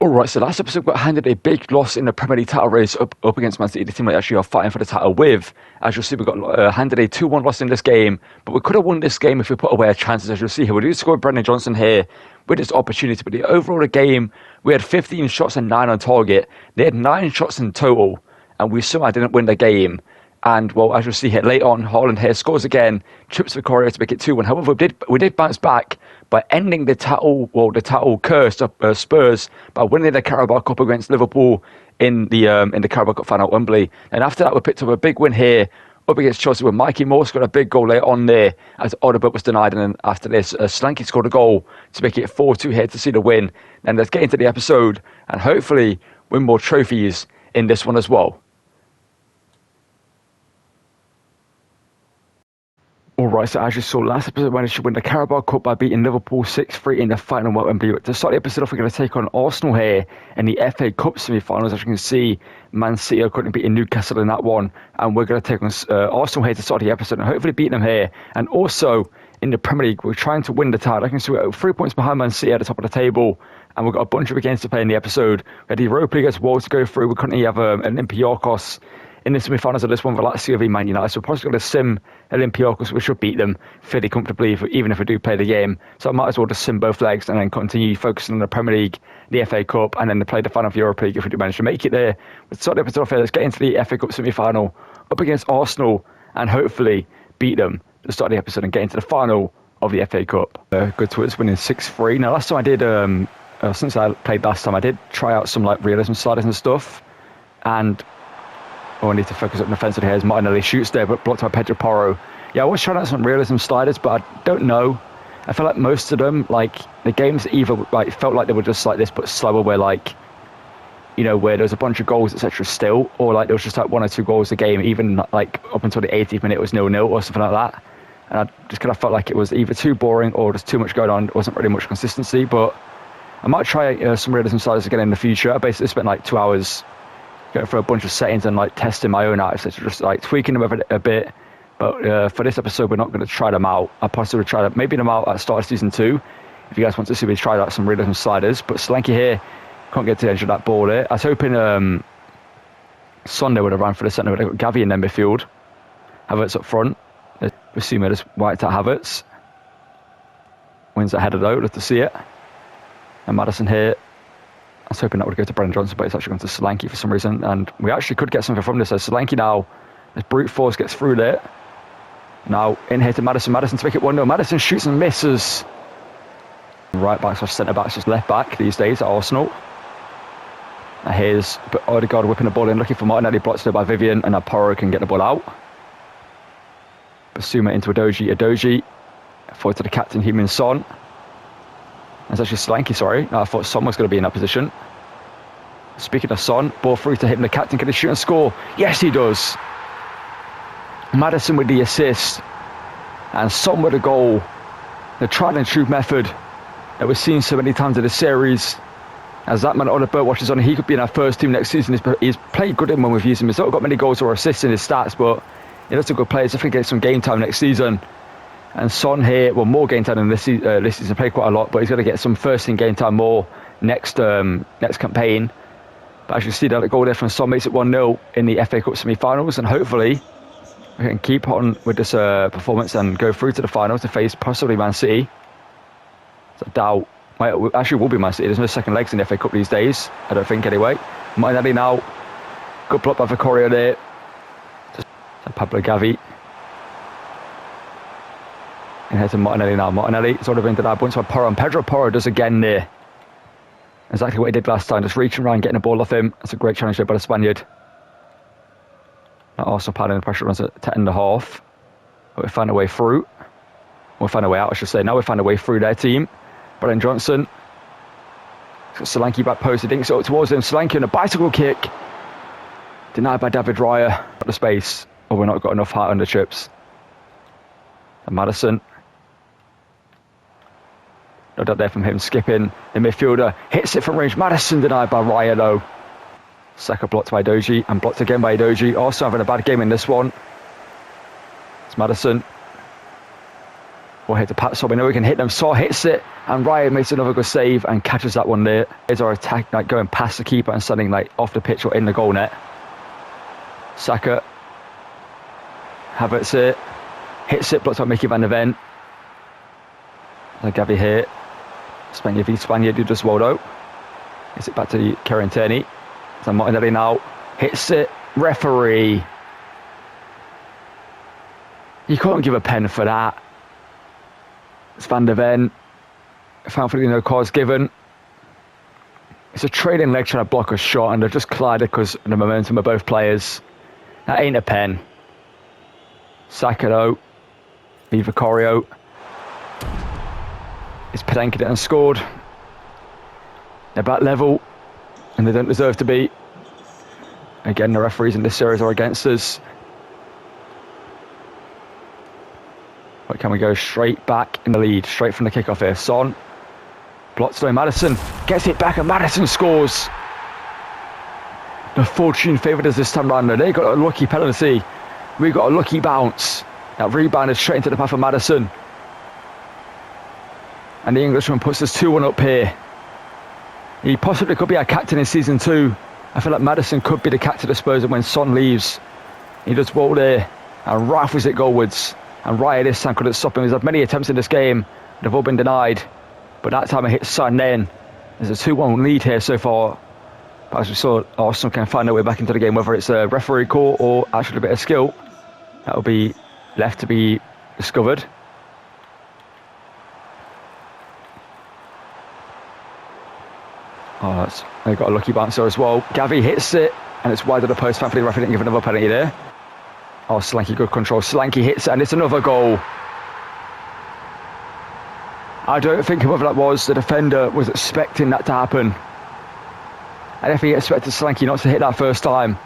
Alright, so last episode got handed a big loss in the Premier League title race up against Man City, the team that actually are fighting for the title with. As you'll see, we got handed a 2-1 loss in this game, but we could have won this game if we put away our chances. As you'll see here, we do score Brendan Johnson here with this opportunity, but the overall game, we had 15 shots and 9 on target. They had 9 shots in total, and we somehow didn't win the game. And, well, as you'll see here, late on, Haaland here scores again, trips for Correa to make it 2-1. However, we did bounce back by ending the title curse of Spurs by winning the Carabao Cup against Liverpool in the Carabao Cup final at Wembley. And after that, we picked up a big win here up against Chelsea where Mikey Morse got a big goal later on there as Odegaard was denied. And then after this, Slanky scored a goal to make it 4-2 here to see the win. And let's get into the episode and hopefully win more trophies in this one as well. Alright, so as you saw, last episode we managed to win the Carabao Cup by beating Liverpool 6-3 in the final at Wembley. To start the episode off, we're going to take on Arsenal here in the FA Cup semi-finals. As you can see, Man City are currently beating Newcastle in that one, and we're going to take on Arsenal here to start the episode and hopefully beat them here. And also, in the Premier League, we're trying to win the title. I can see we're 3 points behind Man City at the top of the table, and we've got a bunch of games to play in the episode. We had the Europa League as well to go through. We currently have Olympiacos in the semi-finals of this one for Lazio v Man United. So we're probably going to sim Olympiacos. We should beat them fairly comfortably, even if we do play the game. So I might as well just sim both legs and then continue focusing on the Premier League, the FA Cup, and then play the final of the Europa League if we do manage to make it there. Let's start the episode off here. Let's get into the FA Cup semi-final up against Arsenal and hopefully beat them to start the episode and get into the final of the FA Cup. Good to us, winning 6-3. Now, last time I did, since I played last time, I did try out some like realism sliders and stuff, and I need to focus up defensively here as Martinelli shoots there, but blocked by Pedro Porro. Yeah, I was trying out some realism sliders, but I don't know. I feel like most of them, like, the games either like felt like they were just like this, but slower, where like, you know, where there was a bunch of goals, etc. still, or like there was just like 1 or 2 goals a game, even like up until the 80th minute it was 0-0 or something like that. And I just kind of felt like it was either too boring or just too much going on. There wasn't really much consistency, but I might try some realism sliders again in the future. I basically spent like 2 hours going through a bunch of settings and like testing my own out, so just like tweaking them a bit. But for this episode, we're not going to try them out. I'll possibly try them, maybe them out at the start of season 2, if you guys want to see me try out some realism sliders. But Slanky here can't get to the edge of that ball there. I was hoping Sunday would have ran for the centre, but they've got Gavi in their midfield. Havertz up front. Basuma just wiped out Havertz. Wins that header though, love to see it. And Maddison here. I was hoping that would go to Brendan Johnson, but it's actually gone to Solanke for some reason. And we actually could get something from this. So Solanke now, as brute force gets through there. Now in here to Maddison. Maddison to make it 1-0. Maddison shoots and misses. Right back, so centre backs, just left back these days at Arsenal. Now here's Odegaard whipping the ball in, looking for Martinelli, blocked there by Vivian, and now Porro can get the ball out. Basuma into Adoji. Forward to the captain, Heung-min Son. That's actually Solanke, sorry. No, I thought Son was going to be in that position. Speaking of Son, ball through to him, the captain. Can he shoot and score? Yes, he does. Maddison with the assist. And Son with a goal. The tried and true method that we've seen so many times in this series. As that man on the bird watches on, he could be in our first team next season. He's played good in when we've used him. He's not got many goals or assists in his stats, but he's a good player. He's definitely get some game time next season. And Son here, well, more game time than this season, played quite a lot, but he's going to get some first team game time more next campaign. But as you see, that goal there from Son makes it 1-0 in the FA Cup semi-finals, and hopefully we can keep on with this performance and go through to the finals to face possibly Man City. So I doubt, actually will be Man City. There's no second legs in the FA Cup these days, I don't think anyway. Martinelli now, good block by Vicario there. Just Pablo Gavi. And head to Martinelli now. Martinelli sort of into that bunch by Porro. And Pedro Porro does again there. Exactly what he did last time. Just reaching around, getting the ball off him. That's a great challenge there by the Spaniard. Now also padding the pressure runs at 10.5. But we found a way through. We'll find a way out, I should say. Now we found a way through their team. Brendan Johnson. Solanke back post. He dinks it up towards him. Solanke on a bicycle kick. Denied by David Raya. But the space. Oh, we've not got enough height on the trips. And Maddison. No doubt there from him skipping. The midfielder hits it from range. Maddison denied by Raya though. Saka blocked by Doji and blocked again by Doji. Also having a bad game in this one. It's Maddison. We'll hit the pat, so we know we can hit them. Saw hits it, and Ryan makes another good save and catches that one there. There's our attack, like going past the keeper and sending like off the pitch or in the goal net. Saka. Havertz it. Hits it, blocks by Mickey van der Ven. Gavi here. Spaniard who does well though. Hits it back to Kieran Tierney. So Martinelli now. Hits it. Referee. You can't give a pen for that. It's Van der Ven. Thankfully no cause given. It's a trailing leg trying to block a shot, and they've just collided because of the momentum of both players. That ain't a pen. Saka though. Vicario. It's Pedenka and scored. They're back level, and they don't deserve to be. Again, the referees in this series are against us. But can we go straight back in the lead, straight from the kickoff here? Son blocks away Maddison, gets it back, and Maddison scores. The fortune favoured us this time round. They got a lucky penalty. We got a lucky bounce. That rebounded straight into the path of Maddison. And the Englishman puts us 2-1 up here. He possibly could be our captain in season 2. I feel like Maddison could be the captain of Spurs, and when Son leaves, he does well there and rifles it goalwards. And Raya this time couldn't stop him. He's had many attempts in this game. They've all been denied. But that time it hit Son then. There's a 2-1 lead here so far. But as we saw, Arsenal can find their way back into the game, whether it's a referee call or actually a bit of skill. That will be left to be discovered. Oh, they got a lucky bouncer as well. Gavi hits it, and it's wide of the post. Thankfully, the referee didn't give another penalty there. Oh, Solanke, good control. Solanke hits it, and it's another goal. I don't think whoever that was, the defender, was expecting that to happen. I definitely expected Solanke not to hit that first time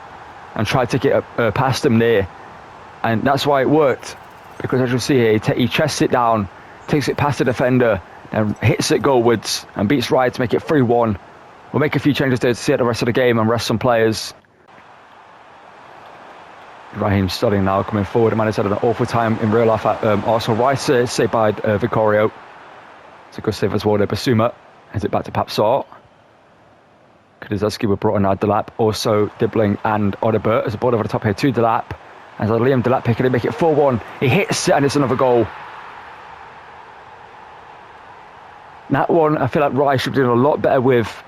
and try to get past him there. And that's why it worked. Because as you see here, he chests it down, takes it past the defender, and hits it goalwards and beats Ryan to make it 3-1. We'll make a few changes there to see out the rest of the game and rest some players. Raheem Sterling now coming forward. The man has had an awful time in real life at Arsenal. Right, saved by Vicario. It's a good save as well there. Basuma heads it back to Papsar. Kulusevski were brought on now. Delap, also Dibbling and Odebert. As a ball over the top here to Delap. As Liam Delap picking it, make it 4-1. He hits it and it's another goal. That one, I feel like Rice should be doing a lot better with,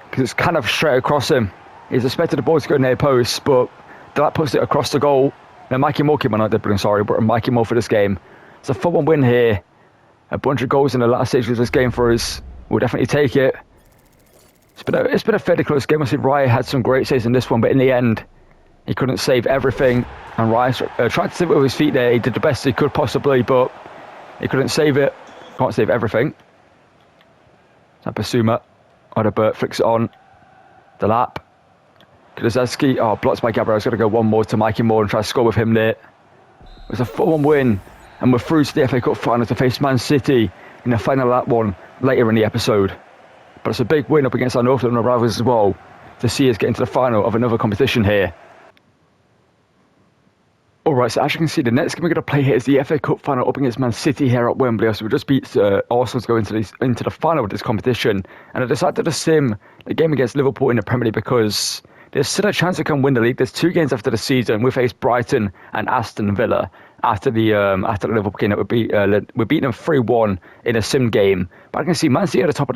because it's kind of straight across him. He's expected the ball to go near post, but Delap puts it across the goal. Now Mikey Moore came on, not Dibbling, sorry, but Mikey Moore for this game. It's a 4-1 win here. A bunch of goals in the last stage of this game for us. We'll definitely take it. It's been a fairly close game. I see Raya had some great saves in this one, but in the end, he couldn't save everything. And Raya tried to save it with his feet there. He did the best he could possibly, but he couldn't save it. Can't save everything. Basuma, Odebert flicks it on. Delap. Kulusevski, blocked by Gabriel. He's got to go one more to Mikey Moore and try to score with him there. It was a 4-1 win, and we're through to the FA Cup final to face Man City in the final of that one later in the episode. But it's a big win up against our North London rivals as well to see us get into the final of another competition here. Alright, so as you can see, the next game we're going to play here is the FA Cup final up against Man City here at Wembley. So we just beat Arsenal to go into the final of this competition. And I decided to sim the game against Liverpool in the Premier League because there's still a chance we can win the league. There's 2 games after the season. We face Brighton and Aston Villa after the Liverpool game. We beat them 3-1 in a sim game. But I can see Man City at the top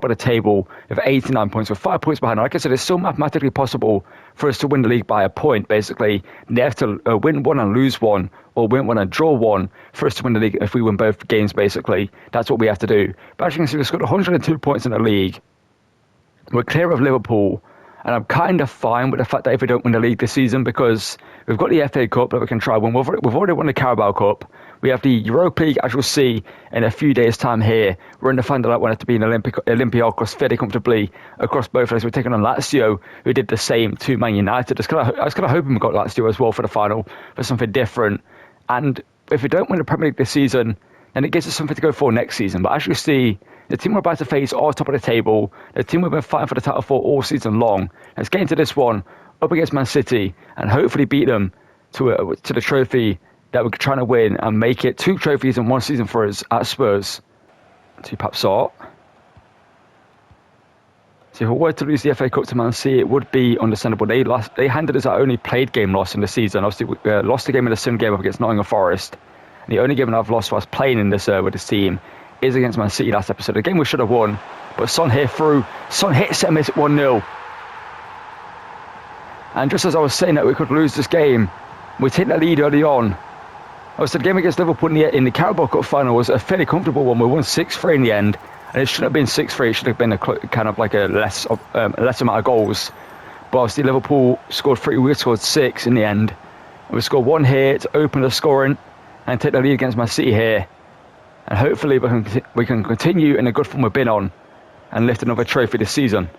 of the table with 89 points, with 5 points behind. Like I said, it's still mathematically possible for us to win the league by a point. Basically, they have to win 1 and lose 1, or win 1 and draw 1 for us to win the league. If we win both games, basically, that's what we have to do. But as you can see, we've scored 102 points in the league. We're clear of Liverpool. And I'm kind of fine with the fact that if we don't win the league this season, because we've got the FA Cup that we can try win. We've already won the Carabao Cup. We have the Europa League, as you'll see in a few days' time here. We're in the final that one to be in Olympiacos fairly comfortably across both of us. We're taking on Lazio, who did the same to Man United. I was kind of hoping we got Lazio as well for the final, for something different. And if we don't win the Premier League this season, then it gives us something to go for next season. But as you see, the team we're about to face are top of the table. The team we've been fighting for the title for all season long. Let's get into this one up against Man City and hopefully beat them to the trophy that we're trying to win and make it 2 trophies in 1 season for us at Spurs. To Pap Sort. So if we were to lose the FA Cup to Man City, it would be understandable. They handed us our only played game loss in the season. Obviously, we lost the game in the Sun game up against Nottingham Forest. And the only game I've lost whilst playing in this with this team is against Man City last episode. A game we should have won, but Son here through. Son hits it and makes it 1-0. And just as I was saying that we could lose this game, we take the lead early on. Obviously, the game against Liverpool in the Carabao Cup final was a fairly comfortable one. We won 6-3 in the end. And it shouldn't have been 6-3. It should have been a kind of like a less amount of goals. But obviously Liverpool scored 3. We scored 6 in the end. And we scored 1 here to open the scoring and take the lead against Man City here. And hopefully we can continue in the good form we've been on and lift another trophy this season.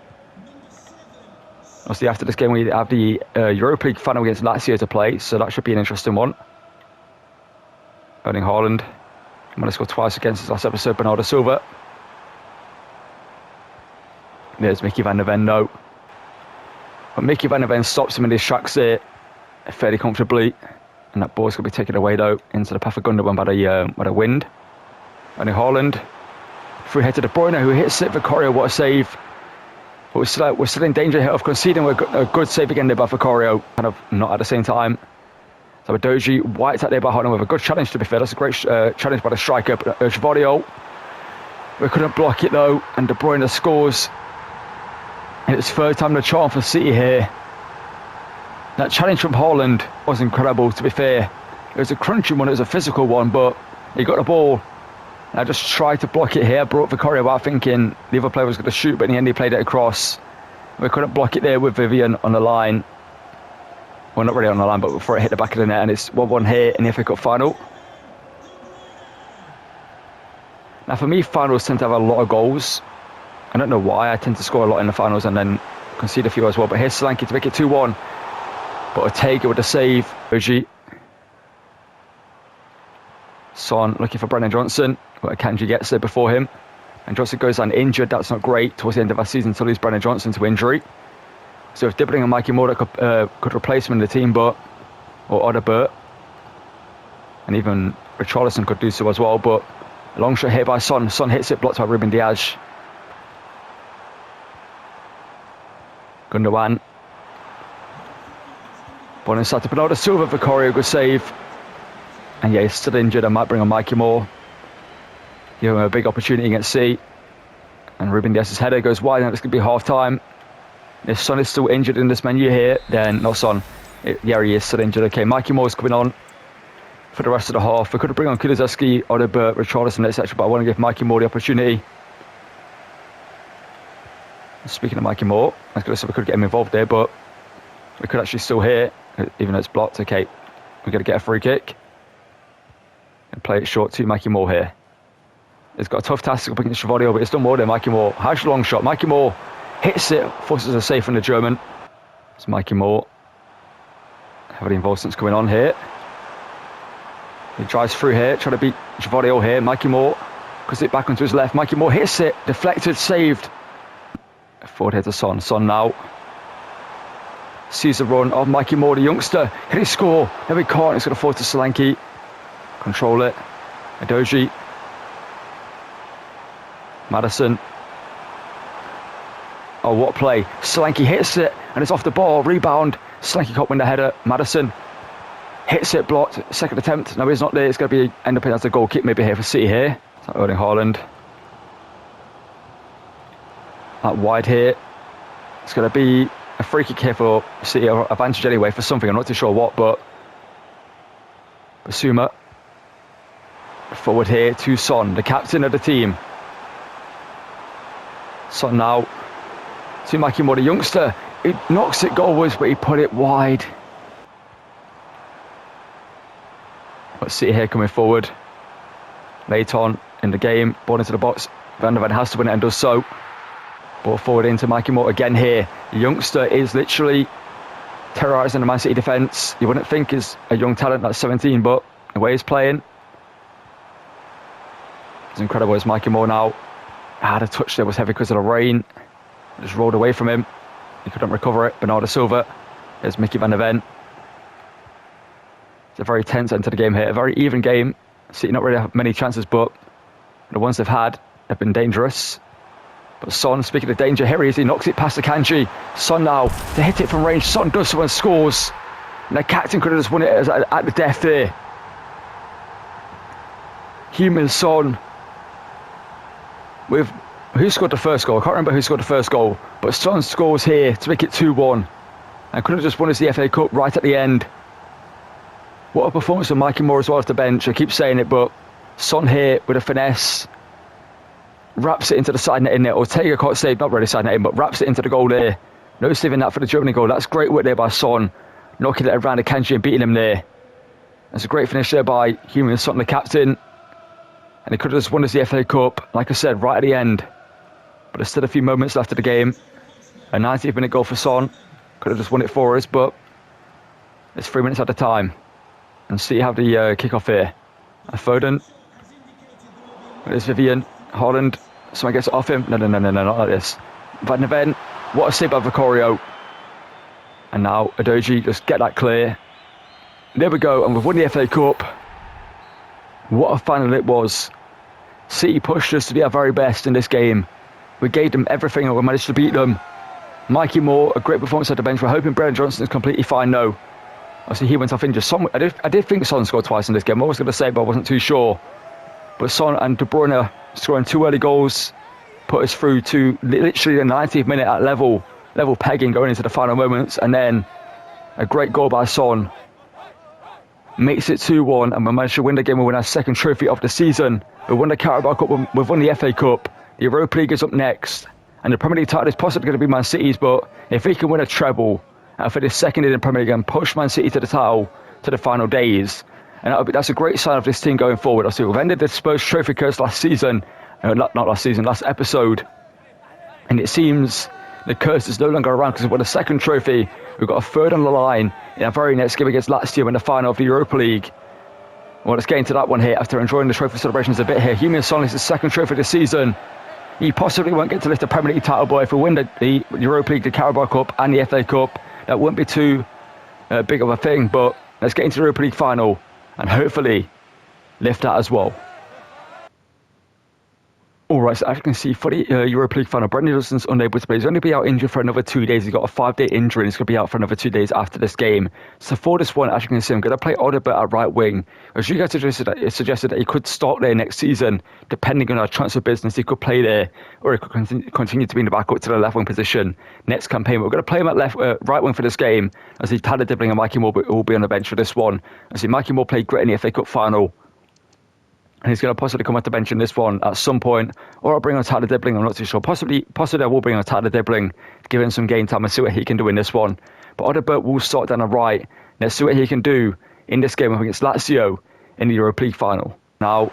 Obviously after this game we have the Europa League final against Lazio to play. So that should be an interesting one. Erling Haaland. He might have scored twice against his last episode. Bernardo Silva. There's Mickey van der Ven, no. But Mickey van der Ven stops him in his tracks there fairly comfortably. And that ball's going to be taken away, though, into the path of Gundogan by the wind. And Haaland. Free head to De Bruyne, who hits it. Vicario, what a save. But we're still in danger here of conceding. A good save again there by Vicario. Kind of not at the same time. So Doji wiped out there by Haaland with a good challenge, to be fair. That's a great challenge by the striker. But Givardio. We couldn't block it, though. And De Bruyne scores. It's 3rd time the charm for City here. That challenge from Haaland was incredible, to be fair. It was a crunching one, it was a physical one, but he got the ball. And I just tried to block it here, brought Vicario out thinking the other player was going to shoot, but in the end he played it across. We couldn't block it there with Vivian on the line. Well, not really on the line, but before it hit the back of the net, and it's 1-1 here in the FA Cup final. Now for me, finals tend to have a lot of goals. I don't know why. I tend to score a lot in the finals and then concede a few as well. But here's Solanke to make it 2-1. But Ortega with the save. Oji. Son looking for Brennan Johnson. But Akanji gets there before him. And Johnson goes down injured. That's not great towards the end of our season to lose Brennan Johnson to injury. So if Dibbling and Mikey Moore could replace him in the team, or Odebert. And even Richarlison could do so as well. But a long shot here by Son. Son hits it, blocked by Ruben Diaz. Gundogan. Ball inside to Bernardo Silva. Vicario, good save. And yeah, he's still injured. I might bring on Mikey Moore. Give him a big opportunity against C. And Ruben Diaz's header goes wide, and it's going to be half time. If Son is still injured in this menu here, then not Son. Yeah, he is still injured. Okay, Mikey Moore's coming on for the rest of the half. We could bring on Kulizeski, Odebert, Richarlison, etc., but I want to give Mikey Moore the opportunity. Speaking of Mikey Moore, I was going to say we could get him involved there, but we could actually still hear, even though it's blocked. Okay, we're going to get a free kick and play it short to Mikey Moore here. He's got a tough task up against Givardio, but it's done more than Mikey Moore. Harsh long shot. Mikey Moore hits it, forces a save from the German. It's Mikey Moore. Heavily involvement going on here. He drives through here, trying to beat Givardio here. Mikey Moore cuts it back onto his left. Mikey Moore hits it, deflected, saved. Forward head to Son. Son now sees the run of Mikey Moore, the youngster. Can he score? No, he can't. He's going to forward to Solanke. Control it. Adoji. Maddison. Oh, what a play. Solanke hits it, and it's off the ball. Rebound. Solanke can't win the header. Maddison hits it, blocked. Second attempt. No, he's not there. It's going to be end up as a goal kick maybe here for City here. It's Erling Haaland. That wide here. It's going to be a free kick here for City, or advantage anyway for something. I'm not too sure what, but Basuma forward here to Son, the captain of the team. Son now to Mikey Moore, the youngster. He knocks it goalwards, but he put it wide. But City here coming forward. Late on in the game, ball into the box. Van der Ven has to win it and does so. Ball forward into Mikey Moore again here. The youngster is literally terrorising the Man City defence. You wouldn't think he's a young talent that's 17, but the way he's playing, it's incredible. It's Mikey Moore now. The touch there was heavy because of the rain. Just rolled away from him. He couldn't recover it. Bernardo Silva. There's Mickey van der Ven. a very tense end to the game here. A very even game. City not really have many chances, but the ones they've had have been dangerous. But Son, speaking of danger, here he is. He knocks it past Akanji. Son now to hit it from range. Son does so and scores. And the captain could have just won it at the death there. Heung-min Son with who scored the first goal? I can't remember who scored the first goal, but Son scores here to make it 2-1 and could have just won us the FA Cup right at the end. What a performance from Mikey Moore as well as the bench. I keep saying it, but Son here with a finesse wraps it into the side net in there. Ortega can't save, not really side net in, but wraps it into the goal there. No saving that for the Germany goal. That's great work there by Son, knocking it around Akanji and beating him there. That's a great finish there by Heung-min Son, the captain. And he could have just won us the FA Cup, like I said, right at the end. But there's still a few moments left of the game. A 90th minute goal for Son. Could have just won it for us, but it's 3 minutes at a time. And see how the kick-off here. And Foden. There's Vivian. Holland. Someone gets it off him. No, not like this. Van de Ven. What a save by Vicario. And now Adoji, just get that clear. There we go, and we've won the FA Cup. What a final it was. City pushed us to be our very best in this game. We gave them everything and we managed to beat them. Mikey Moore, a great performance at the bench. We're hoping Brennan Johnson is completely fine now. Obviously he went off injured. I did think Son scored twice in this game. I was going to say, but I wasn't too sure. But Son and De Bruyne scoring 2 early goals put us through to literally the 90th minute at level pegging going into the final moments. And then a great goal by Son makes it 2-1, and we managed to win the game. We win our second trophy of the season. We won the Carabao Cup, we've won the FA Cup. The Europa League is up next, and the Premier League title is possibly going to be Man City's, but if we can win a treble and finish second in the Premier League and push Man City to the title to the final days, and that's a great sign of this team going forward. Obviously, we've ended the Spurs trophy curse last season, not last season, last episode, and it seems the curse is no longer around because we've won a second trophy. We've got a third on the line in our very next game against Lazio in the final of the Europa League. Well, let's get into that one here after enjoying the trophy celebrations a bit here. Heung-min Son is his second trophy this season. He possibly won't get to lift the Premier League title, but if we win the Europa League, the Carabao Cup and the FA Cup, that won't be too big of a thing. But let's get into the Europa League final and hopefully lift that as well. Alright, so as you can see, for the Europa League final, Brendan Johnson's unable to play. He's only be out injured for another 2 days. He's got a 5-day injury and he's going to be out for another 2 days after this game. So for this one, as you can see, I'm going to play Odobert at right wing. As you guys suggested that he could start there next season, depending on our transfer business. He could play there, or he could continue to be in the backup to the left wing position next campaign. But we're going to play him at right wing for this game, as he's Tyler Dibbling and Mikey Moore will be on the bench for this one. As Mikey Moore played great in the FA Cup final. And he's going to possibly come off the bench in this one at some point. Or I'll bring on Tyler Dibbling, I'm not too sure. Possibly I will bring on Tyler Dibbling, give him some game time and see what he can do in this one. But Odobert will start down the right. Let's see what he can do in this game against Lazio in the Europa League final. Now,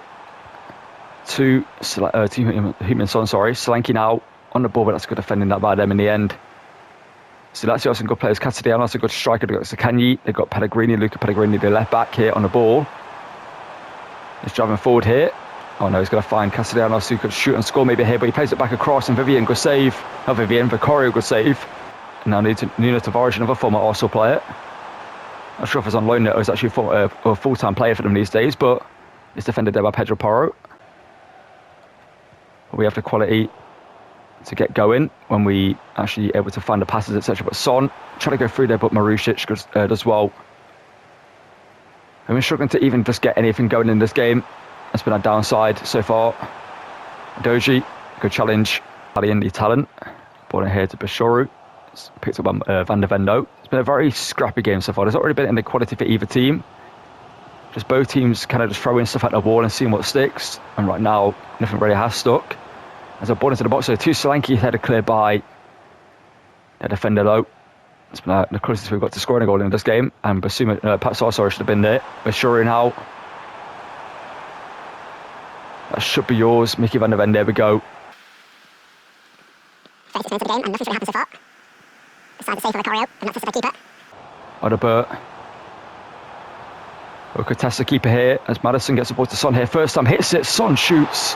to Heung-min Son, Solanke now on the ball, but that's good defending that by them in the end. So Lazio have some good players. Castellanos, a good striker. They've got Sakanyi, they've got Luca Pellegrini, the left back here on the ball. He's driving forward here. Oh no, he's going to find Castellanos who could shoot and score maybe here, but he plays it back across and Vicario good save. And now Nuno Tavares, another former Arsenal player. Not sure if he's on loan or he's actually a full-time player for them these days, but it's defended there by Pedro Porro. But we have the quality to get going when we actually able to find the passes, etc. But Son trying to go through there, but Marusic does well. And we're struggling to even just get anything going in this game. That's been our downside so far. Doji, good challenge. Italian, the talent. Ball in here to Bashoru. It's picked up by Van de Ven. It's been a very scrappy game so far. There's not really been any quality for either team. Just both teams kind of just throwing stuff at the wall and seeing what sticks. And right now, nothing really has stuck. As I ball into the box, so two Solanke headed clear by a defender low. It's been the closest we've got to scoring a goal in this game. And Pat Sarsar should have been there. But sure now. That should be yours. Mickey Van de Ven, there we go. 30 turns of the game and nothing's going to happen so far. Besides the save for Vicario, and that's just the keeper. Odobert. We could test the keeper here as Maddison gets the ball to Son here. First time hits it, Son shoots.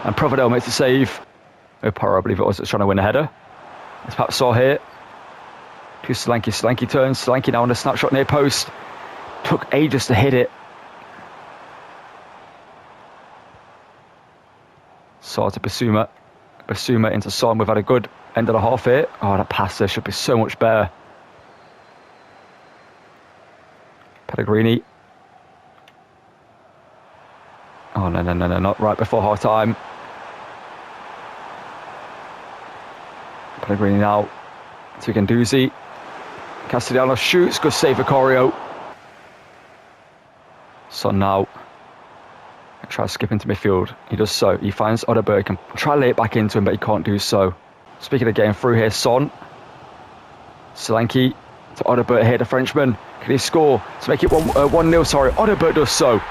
And Providel makes the save. Opara, I believe it was, trying to win a header. It's Pat Saw here. To Solanke turns. Solanke now on the snapshot near post. Took ages to hit it. So to Basuma. Basuma into Son. We've had a good end of the half here. Oh, that pass there should be so much better. Pellegrini. Oh, no, not right before half time. Pellegrini now to Guendouzi. Castellanos shoots, good save for Corio. Son now tries to skip into midfield. He does so. He finds Odeberg, can try to lay it back into him, but he can't do so. Speaking of getting through here, Son. Solanke to Odeberg here, the Frenchman. Can he score to make it 1-0? Sorry, Odeberg does so.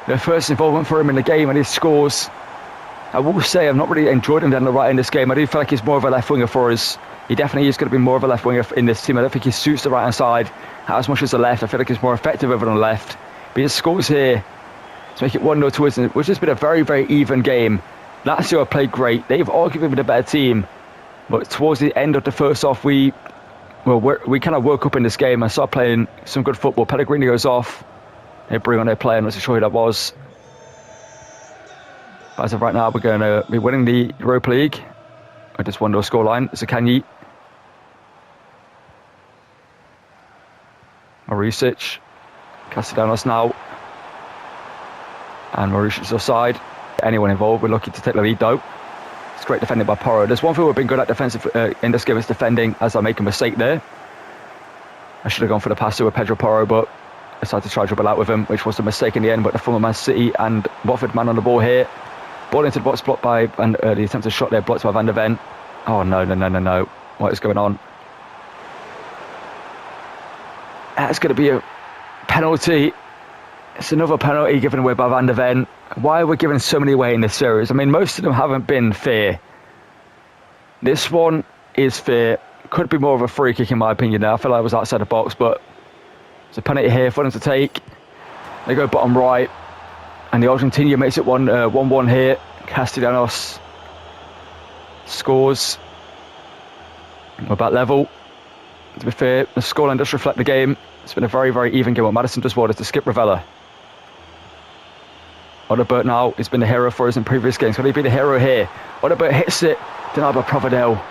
The first involvement for him in the game, and he scores. I will say I've not really enjoyed him down the right in this game. I do feel like he's more of a left winger for us. He definitely is going to be more of a left winger in this team. I don't think he suits the right hand side as much as the left. I feel like he's more effective over on the left. But he scores here to make it 1-0 to us, which has been a very, very even game. Lazio played great. They've arguably been a better team. But towards the end of the first half, we kind of woke up in this game and started playing some good football. Pellegrini goes off. They bring on their player. I'm not sure who that was. But as of right now, we're going to be winning the Europa League. With this 1-0 scoreline. Zakanyi. Marusic. Castellanos now. And Marusic offside. Anyone involved, we're lucky to take the lead though. It's great defending by Porro. There's one thing we've been good at defensive in this game is defending, as I make a mistake there. I should have gone for the pass with Pedro Porro, but I decided to try to dribble out with him, which was a mistake in the end. But the former Man City and Watford man on the ball here. Ball into the box, blocked by the attempted shot there, blocked by Van der Ven. Oh no. What is going on? That's going to be a penalty. It's another penalty given away by Van der Ven. Why are we giving so many away in this series? I mean, most of them haven't been fair. This one is fair. Could be more of a free kick in my opinion now. I feel like I was outside the box, but it's a penalty here for them to take. They go bottom right. And the Argentina makes it 1-1 here. Castellanos scores. We're back level. To be fair, the scoreline does reflect the game. It's been a very, very even game. What Madison does well is to skip Ravella. Odeberg now has been the hero for us in previous games. Can he be the hero here? Odeberg hits it. Denied by Providel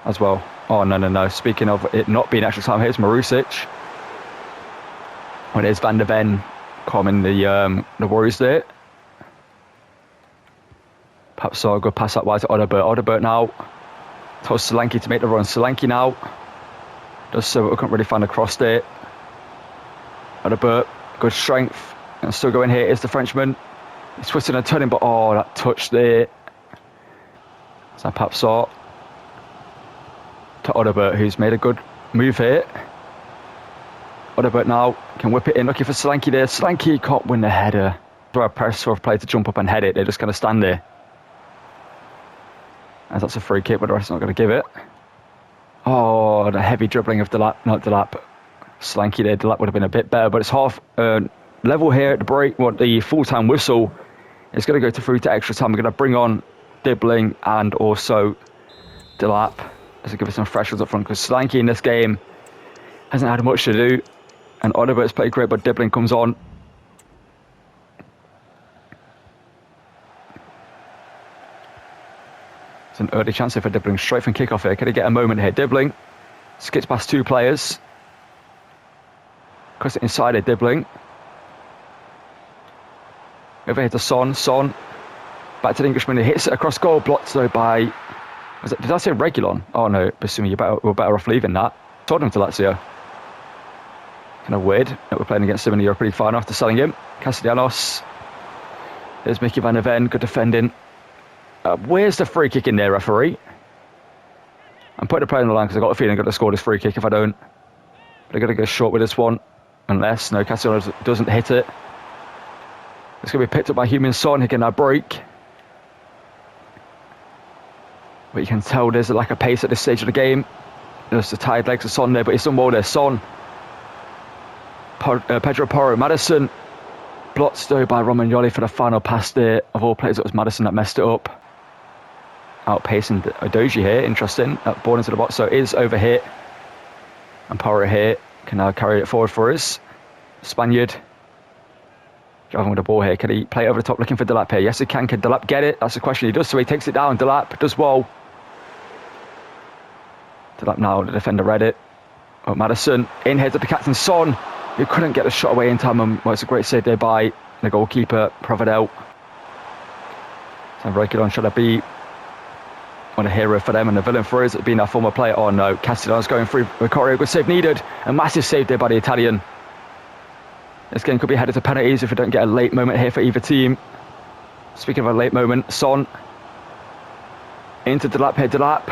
as well. Oh, no. Speaking of it not being extra time, here's Marusic. When there's Van der Ven calming the Warriors there. Perhaps so, good pass that wide to Odeberg. Odeberg now tells Solanke to make the run. Solanke now does so, but we couldn't really find a cross there. Odeberg, good strength. And still going here is the Frenchman. He's twisting and turning, but oh, that touch there. So perhaps so to Odeberg, who's made a good move here. Odeberg now can whip it in, looking for Solanke there. Solanke can't win the header. Do I press for a player to jump up and head it? They're just going to stand there. As that's a free kick, but the rest are not going to give it. Oh, the heavy dribbling of Delap, not Delap. Solanke there. Delap would have been a bit better, but it's half level here at the break. The full-time whistle is going to go through to extra time. We're going to bring on Dibbling and also Delap to give us some freshers up front, because Solanke in this game hasn't had much to do. And Odeberg's played great, but Dibbling comes on. It's an early chance here for Dibbling. Straight from kickoff here. Can he get a moment here? Dibbling skips past two players. Cuts it inside here, Dibbling. Over here to Son. Son. Back to the Englishman. He hits it across goal. Blocked though by... did I say Regulon? Oh no, Basumi, we're better off leaving that. Tottenham to Lazio. Kind of weird that we're playing against him in the Europa League final after selling him. Castellanos. There's Mickey Van der Ven. Good defending. Where's the free kick in there, referee? I'm putting the player on the line because I've got a feeling I'm going to score this free kick if I don't. But I'm going to go short with this one. Unless, no, Castellanos doesn't hit it. It's going to be picked up by Heung-min Son. He can now break. But you can tell there's a lack of pace at this stage of the game. There's the tired legs of Son there, but he's done well there. Son. Pedro Porro. Madison. Blocked though by Romagnoli for the final pass there. Of all players, it was Madison that messed it up. Outpacing Odoji here. Interesting. That ball into the box. So it is over here. And Porro here. can now carry it forward for us. Spaniard driving with the ball here. Can he play it over the top looking for Delap here? Yes, he can. Can Delap get it? That's the question. He does, so he takes it down. Delap does well. Delap now, the defender read it. Oh, Madison in here to the captain, Son, who couldn't get the shot away in time. And it's a great save there by the goalkeeper, Providel. So very good on trying to be a hero for them and the villain for us, being our former player. Oh no, Castellanos going through. Vicario, good save needed. A massive save there by the Italian. This game could be headed to penalties if we don't get a late moment here for either team. Speaking of a late moment, Son into Delap here. Delap,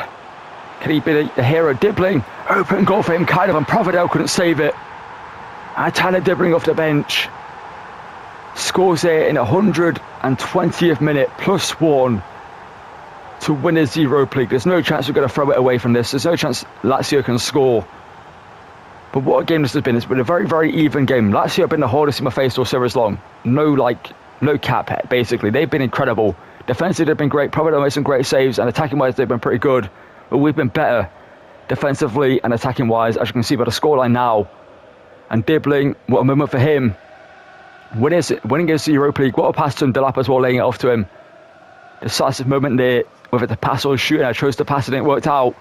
can he be the hero? Dibbling, open goal for him, kind of, and Providel couldn't save it. And Tyler Dibbling off the bench scores there in 120th minute, +1 to win the Europa League. There's no chance we're going to throw it away from this. There's no chance Lazio can score. But what a game this has been. It's been a very, very even game. Lazio have been the hardest in my face all series long. No cap, basically. They've been incredible. Defensively, they've been great. Probably made some great saves. And attacking-wise, they've been pretty good. But we've been better defensively and attacking-wise, as you can see by the scoreline now. And Dibbling, what a moment for him. Winning against the Europa League. What a pass to him. Delap as well, laying it off to him. Decisive moment there. Whether to pass or shoot, I chose to pass, it didn't work out.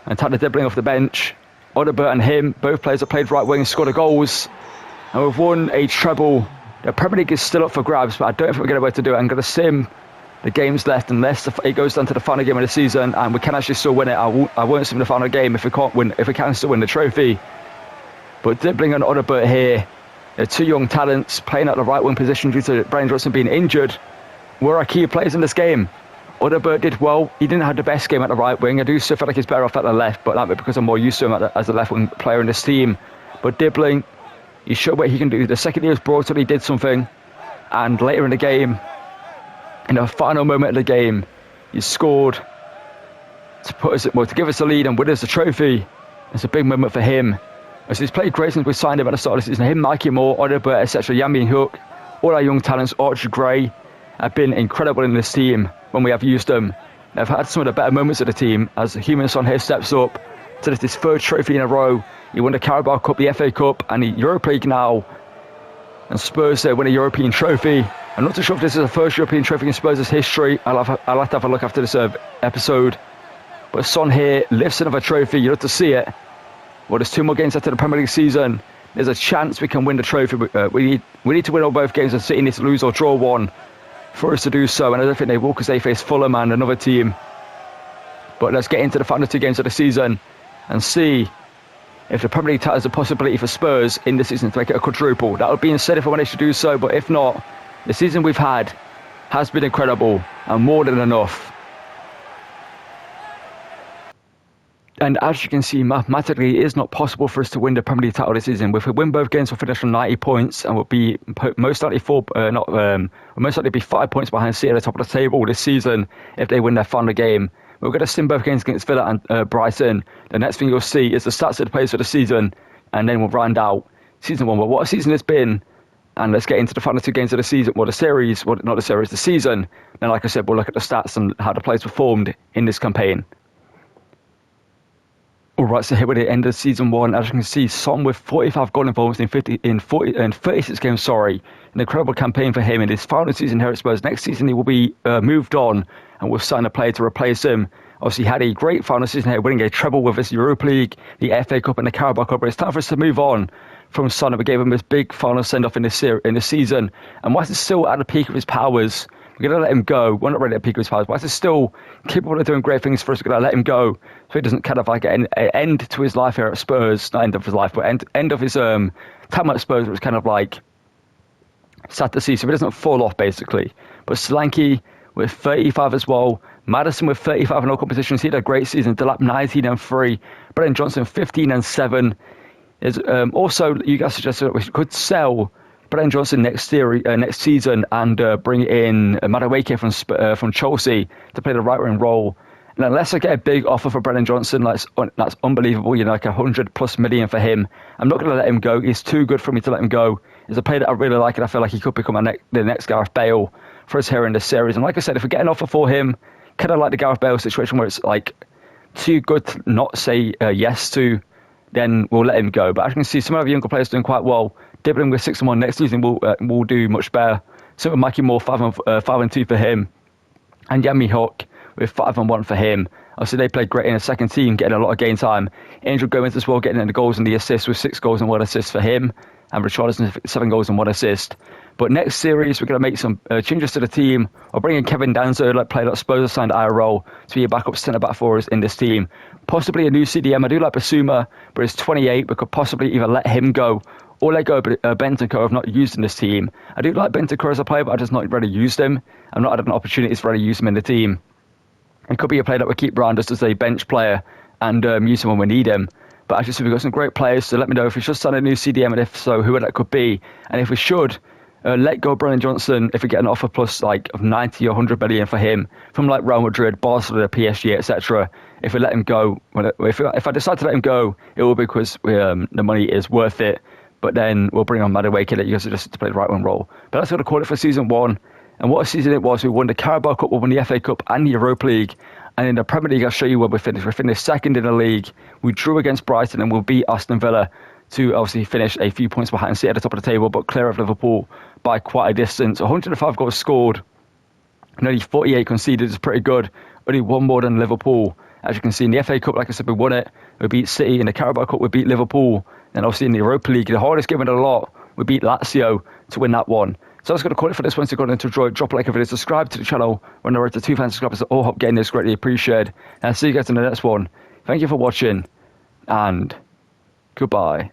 And Tyler Dibbling off the bench. Odebert and him, both players have played right wing, scored the goals. And we've won a treble. The Premier League is still up for grabs, but I don't think we're going to be able to do it. I'm going to sim the games left unless it goes down to the final game of the season and we can actually still win it. I won't sim the final game if we can't win, if we can still win the trophy. But Dibbling and Odebert here, they're two young talents playing at the right wing position due to Brennan Johnson being injured. Were our key players in this game. Odebert did well. He didn't have the best game at the right wing. I do still feel like he's better off at the left, but that's because I'm more used to him as a left wing player in this team. But Dibbling, he showed what he can do. The second he was brought up, he did something. And later in the game, in the final moment of the game, he scored to put us, to give us the lead and win us the trophy. It's a big moment for him. As he's played great since we signed him at the start of the season. Him, Mikey Moore, Odebert, etc. Yami Hook, all our young talents, Archie Gray, have been incredible in this team when we have used them. They've had some of the better moments of the team as Humanson here steps up to this third trophy in a row. He won the Carabao Cup, the FA Cup and the Europa League now. And Spurs win a European trophy. I'm not too sure if this is the first European trophy in Spurs' history. I'll have to have a look after this episode. But Son here lifts another trophy. You'll have to see it. Well, there's 2 more games after the Premier League season. There's a chance we can win the trophy. We need to win all both games and City needs to lose or draw one for us to do so, and I don't think they will because they face Fulham and another team. But let's get into the final 2 games of the season and see if the Premier League title is a possibility for Spurs in the season to make it a quadruple. That would be insane if I managed to do so, but if not, the season we've had has been incredible and more than enough. And as you can see, mathematically, it is not possible for us to win the Premier League title this season. If we win both games, we'll finish on 90 points and we'll be most likely most likely be 5 points behind City at the top of the table this season if they win their final game. We're going to sim both games against Villa and Brighton. The next thing you'll see is the stats of the players for the season, and then we'll round out season 1. But what a season it's been, and let's get into the final 2 games of the season, the season. Then, like I said, we'll look at the stats and how the players performed in this campaign. Alright, so here we're at the end of season 1. As you can see, Son with 45 goal involvements in 36 games, an incredible campaign for him in his final season here at Spurs. Next season he will be moved on and we'll sign a player to replace him. Obviously, he had a great final season here, winning a treble with his Europa League, the FA Cup and the Carabao Cup. But it's time for us to move on from Son. We gave him his big final send-off in the season. And whilst he's still at the peak of his powers, we're going to let him go. We're not really at the peak of his powers, but he's still capable of doing great things for us. We're going to let him go so he doesn't kind of like an end to his life here at Spurs. Not end of his life, but end of his time at Spurs. It was kind of like sad to see, so he doesn't fall off basically. But Solanke with 35 as well. Madison with 35 in all competitions. He had a great season. Delap 19 and 3. Brennan Johnson 15 and 7. There's also, you guys suggested that we could sell Brennan Johnson next season and bring in Madueke from Chelsea to play the right wing role. And unless I get a big offer for Brennan Johnson, that's unbelievable, like 100+ million for him, I'm not going to let him go. He's too good for me to let him go. He's a player that I really like, and I feel like he could become the next Gareth Bale for us here in this series. And like I said, if we get an offer for him, kind of like the Gareth Bale situation where it's like too good to not say yes to, then we'll let him go. But as you can see, some of the younger players doing quite well. Dibbling with 6-1 next season will do much better. So with Mikey Moore, 5-2 for him. And Yami Hook with 5-1 for him. Obviously, they played great in the second team, getting a lot of game time. Angel Gomez as well, getting in the goals and the assists with 6 goals and 1 assist for him. And Richarlison, 7 goals and 1 assist. But next series, we're going to make some changes to the team. I'll bring in Kevin Danzo, like played at Spurs, signed IRL, to be a backup centre-back for us in this team. Possibly a new CDM. I do like Basuma, but he's 28. We could possibly either let him go or let go Bentancur. I've not used in this team. I do like Bentancur as a player, but I've just not really used him. I've not had an opportunity to really use him in the team. It could be a player that we keep around just as a bench player and use him when we need him. But I just think we've got some great players, so let me know if we should sign a new CDM, and if so, who that could be. And if we should, let go Brennan Johnson if we get an offer plus like of 90 or 100 million for him from like Real Madrid, Barcelona, PSG, etc. If we let him go, if I decide to let him go, it will be because the money is worth it. But then we'll bring on Madueke that you guys just to play the right one role. But that's going to call it for season 1. And what a season it was. We won the Carabao Cup, we won the FA Cup and the Europa League. And in the Premier League, I'll show you where we finished. We finished second in the league. We drew against Brighton and we'll beat Aston Villa to obviously finish a few points behind and sit at the top of the table, but clear of Liverpool by quite a distance. 105 goals scored and only 48 conceded is pretty good. Only 1 more than Liverpool. As you can see in the FA Cup, like I said, we won it. We beat City. In the Carabao Cup, we beat Liverpool. And obviously in the Europa League, the hardest game of the lot, we beat Lazio to win that one. So I was going to call it for this one. So go on to enjoy, drop a like if it is, subscribe to the channel. When I reach to 2,000 subscribers, all hop getting this greatly appreciated. And I'll see you guys in the next one. Thank you for watching and goodbye.